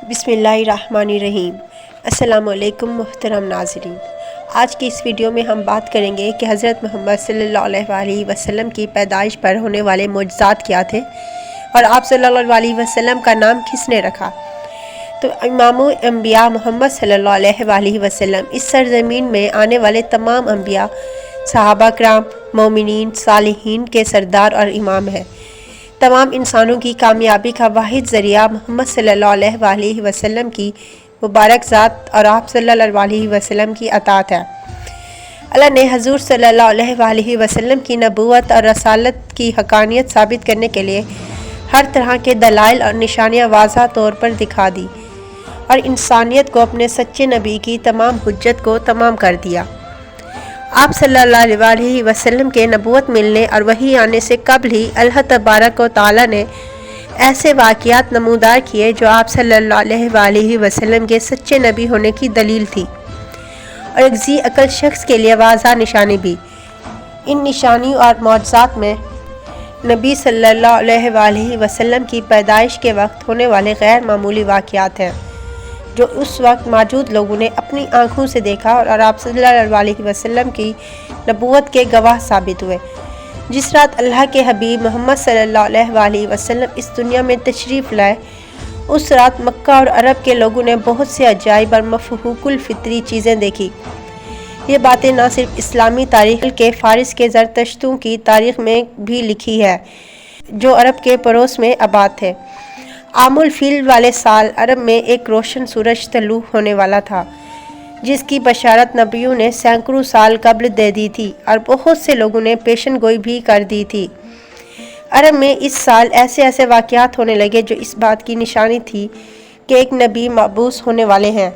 بسم اللہ الرحمن الرحیم۔ السلام علیکم محترم ناظرین، آج کی اس ویڈیو میں ہم بات کریں گے کہ حضرت محمد صلی اللہ علیہ وسلم کی پیدائش پر ہونے والے معجزات کیا تھے اور آپ صلی اللہ علیہ وسلم کا نام کس نے رکھا۔ تو امام انبیاء محمد صلی اللہ علیہ وسلم اس سرزمین میں آنے والے تمام انبیاء، صحابہ کرام، مومنین، صالحین کے سردار اور امام ہیں۔ تمام انسانوں کی کامیابی کا واحد ذریعہ محمد صلی اللہ علیہ وسلم کی مبارک ذات اور آپ صلی اللہ علیہ وسلم کی اطاعت ہے۔ اللہ نے حضور صلی اللہ علیہ وسلم کی نبوت اور رسالت کی حقانیت ثابت کرنے کے لیے ہر طرح کے دلائل اور نشانیاں واضح طور پر دکھا دی اور انسانیت کو اپنے سچے نبی کی تمام حجت کو تمام کر دیا۔ آپ صلی اللہ علیہ وسلم کے نبوت ملنے اور وحی آنے سے قبل ہی اللہ تبارک و تعالیٰ نے ایسے واقعات نمودار کیے جو آپ صلی اللہ علیہ وسلم کے سچے نبی ہونے کی دلیل تھی اور ایک ذی عقل شخص کے لیے واضح نشانی بھی۔ ان نشانیوں اور معجزات میں نبی صلی اللہ علیہ وسلم کی پیدائش کے وقت ہونے والے غیر معمولی واقعات ہیں جو اس وقت موجود لوگوں نے اپنی آنکھوں سے دیکھا اور آپ صلی اللہ علیہ وسلم کی نبوت کے گواہ ثابت ہوئے۔ جس رات اللہ کے حبیب محمد صلی اللہ علیہ وسلم اس دنیا میں تشریف لائے، اس رات مکہ اور عرب کے لوگوں نے بہت سے عجائب اور مفہوق الفطری چیزیں دیکھی۔ یہ باتیں نہ صرف اسلامی تاریخ کے فارس کے زرتشتوں کی تاریخ میں بھی لکھی ہے جو عرب کے پڑوس میں آباد تھے۔ عام الفیل والے سال عرب میں ایک روشن سورج طلوع ہونے والا تھا جس کی بشارت نبیوں نے سینکڑوں سال قبل دے دی تھی اور بہت سے لوگوں نے پیشن گوئی بھی کر دی تھی۔ عرب میں اس سال ایسے واقعات ہونے لگے جو اس بات کی نشانی تھی کہ ایک نبی مبعوث ہونے والے ہیں۔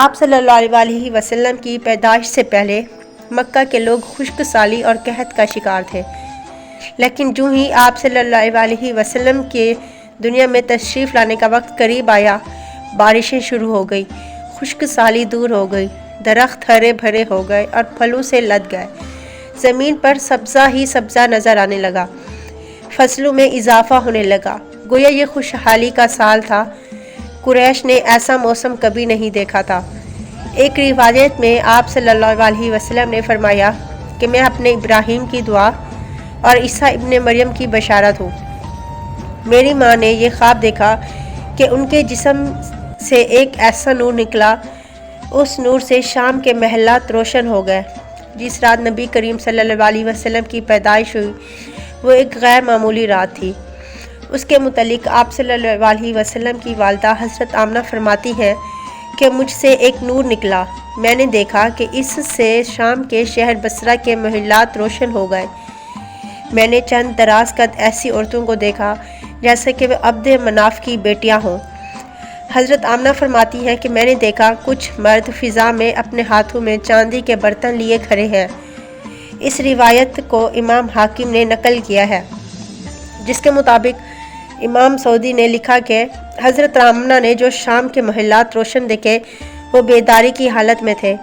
آپ صلی اللہ علیہ وسلم کی پیدائش سے پہلے مکہ کے لوگ خشک سالی اور قحط کا شکار تھے، لیکن جو ہی آپ صلی اللہ علیہ وسلم کے دنیا میں تشریف لانے کا وقت قریب آیا، بارشیں شروع ہو گئی، خشک سالی دور ہو گئی، درخت ہرے بھرے ہو گئے اور پھلوں سے لد گئے، زمین پر سبزہ ہی سبزہ نظر آنے لگا، فصلوں میں اضافہ ہونے لگا، گویا یہ خوشحالی کا سال تھا۔ قریش نے ایسا موسم کبھی نہیں دیکھا تھا۔ ایک روایت میں آپ صلی اللہ علیہ وسلم نے فرمایا کہ میں اپنے ابراہیم کی دعا اور عیسیٰ ابن مریم کی بشارت ہوں۔ میری ماں نے یہ خواب دیکھا کہ ان کے جسم سے ایک ایسا نور نکلا، اس نور سے شام کے محلات روشن ہو گئے۔ جس رات نبی کریم صلی اللہ علیہ وسلم کی پیدائش ہوئی وہ ایک غیر معمولی رات تھی۔ اس کے متعلق آپ صلی اللہ علیہ وسلم کی والدہ حضرت آمنہ فرماتی ہیں کہ مجھ سے ایک نور نکلا، میں نے دیکھا کہ اس سے شام کے شہر بصرہ کے محلات روشن ہو گئے۔ میں نے چند دراز قد ایسی عورتوں کو دیکھا جیسے کہ وہ عبد مناف کی بیٹیاں ہوں۔ حضرت آمنہ فرماتی ہیں کہ میں نے دیکھا کچھ مرد فضا میں اپنے ہاتھوں میں چاندی کے برتن لیے کھڑے ہیں۔ اس روایت کو امام حاکم نے نقل کیا ہے، جس کے مطابق امام سعودی نے لکھا کہ حضرت آمنہ نے جو شام کے محلات روشن دیکھے وہ بیداری کی حالت میں تھے۔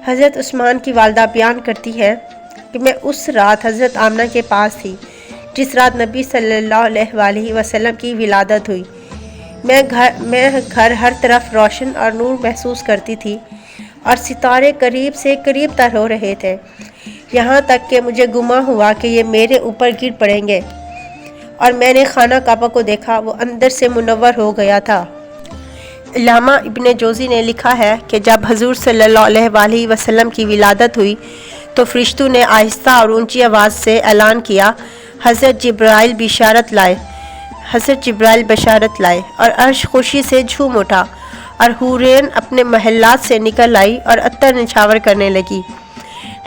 حضرت عثمان کی والدہ بیان کرتی ہے کہ میں اس رات حضرت آمنہ کے پاس تھی جس رات نبی صلی اللہ علیہ وسلم کی ولادت ہوئی۔ میں گھر ہر طرف روشن اور نور محسوس کرتی تھی اور ستارے قریب سے قریب تر ہو رہے تھے، یہاں تک کہ مجھے گمان ہوا کہ یہ میرے اوپر گر پڑیں گے، اور میں نے خانہ کعبہ کو دیکھا، وہ اندر سے منور ہو گیا تھا۔ علامہ ابن جوزی نے لکھا ہے کہ جب حضور صلی اللہ علیہ وسلم کی ولادت ہوئی تو فرشتوں نے آہستہ اور اونچی آواز سے اعلان کیا، حضرت جبرائیل بشارت لائے، اور عرش خوشی سے جھوم اٹھا اور حورین اپنے محلات سے نکل آئی اور عطر نچھاور کرنے لگی۔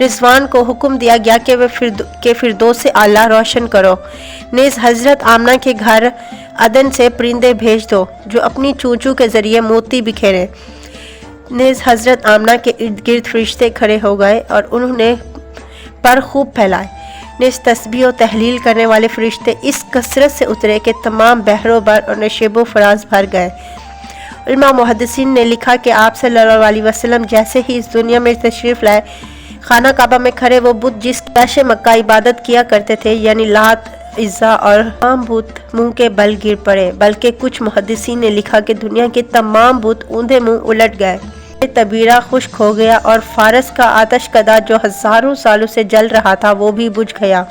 رضوان کو حکم دیا گیا کہ فردوس اعلیٰ روشن کرو، نیز حضرت آمنہ کے گھر عدن سے پرندے بھیج دو جو اپنی چونچوں کے ذریعے موتی بکھیریں۔ نیز حضرت آمنہ کے ارد گرد فرشتے کھڑے ہو گئے اور انہوں نے پر خوب پھیلائے۔ نیز تسبیح و تحلیل کرنے والے فرشتے اس کثرت سے اترے کہ تمام بحر و بر اور نشیب و فراز بھر گئے۔ علماء محدثین نے لکھا کہ آپ صلی اللہ علیہ وسلم جیسے ہی اس دنیا میں تشریف لائے، خانہ کعبہ میں کھڑے وہ بت جس کی عرش مکہ عبادت کیا کرتے تھے، یعنی لات، اجزا اور تمام بت منہ کے بل گر پڑے، بلکہ کچھ محدثین نے لکھا کہ دنیا کے تمام بت اوندھے منہ الٹ گئے، تبیرہ خشک ہو گیا اور فارس کا آتش کدہ جو ہزاروں سالوں سے جل رہا تھا وہ بھی بجھ گیا۔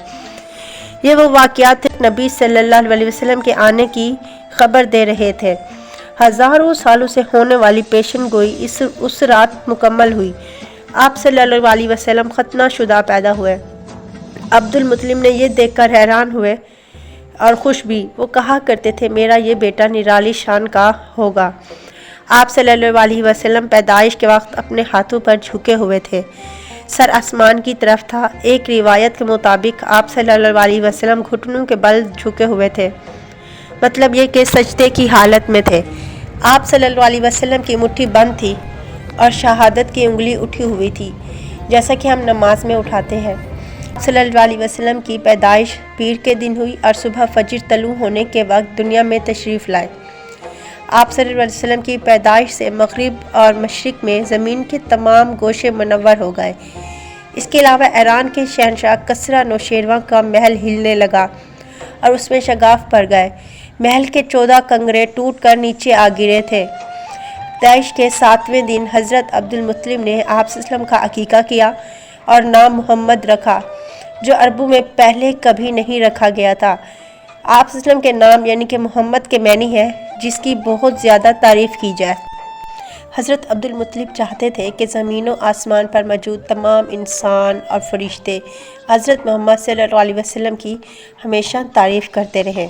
یہ وہ واقعات تھے نبی صلی اللہ علیہ وسلم کے آنے کی خبر دے رہے تھے۔ ہزاروں سالوں سے ہونے والی پیشن گوئی اس رات مکمل ہوئی۔ آپ صلی اللہ علیہ وسلم ختنہ شدہ پیدا ہوئے۔ عبد المطلب نے یہ دیکھ کر حیران ہوئے اور خوش بھی۔ وہ کہا کرتے تھے میرا یہ بیٹا نرالی شان کا ہوگا۔ آپ صلی اللہ علیہ وسلم پیدائش کے وقت اپنے ہاتھوں پر جھکے ہوئے تھے، سر آسمان کی طرف تھا۔ ایک روایت کے مطابق آپ صلی اللہ علیہ وسلم گھٹنوں کے بل جھکے ہوئے تھے، مطلب یہ کہ سجدے کی حالت میں تھے۔ آپ صلی اللہ علیہ وسلم کی مٹھی بند تھی اور شہادت کی انگلی اٹھی ہوئی تھی، جیسا کہ ہم نماز میں اٹھاتے ہیں۔ آپ صلی اللہ علیہ وسلم کی پیدائش پیر کے دن ہوئی اور صبح فجر طلوع ہونے کے وقت دنیا میں تشریف لائے۔ آپ صلی اللہ علیہ وسلم کی پیدائش سے مغرب اور مشرق میں زمین کے تمام گوشے منور ہو گئے۔ اس کے علاوہ ایران کے شہنشاہ کسریٰ نوشیروان کا محل ہلنے لگا اور اس میں شگاف پڑ گئے۔ محل کے 14 کنگرے ٹوٹ کر نیچے آ گرے تھے۔ پیدائش کے 7ویں دن حضرت عبد المطلب نے آپ صلی اللہ علیہ وسلم کا عقیقہ کیا اور نام محمد رکھا، جو عربوں میں پہلے کبھی نہیں رکھا گیا تھا۔ آپ صلی اللہ علیہ وسلم کے نام یعنی کہ محمد کے معنی ہے جس کی بہت زیادہ تعریف کی جائے۔ حضرت عبد المطلب چاہتے تھے کہ زمین و آسمان پر موجود تمام انسان اور فرشتے حضرت محمد صلی اللہ علیہ وسلم کی ہمیشہ تعریف کرتے رہیں۔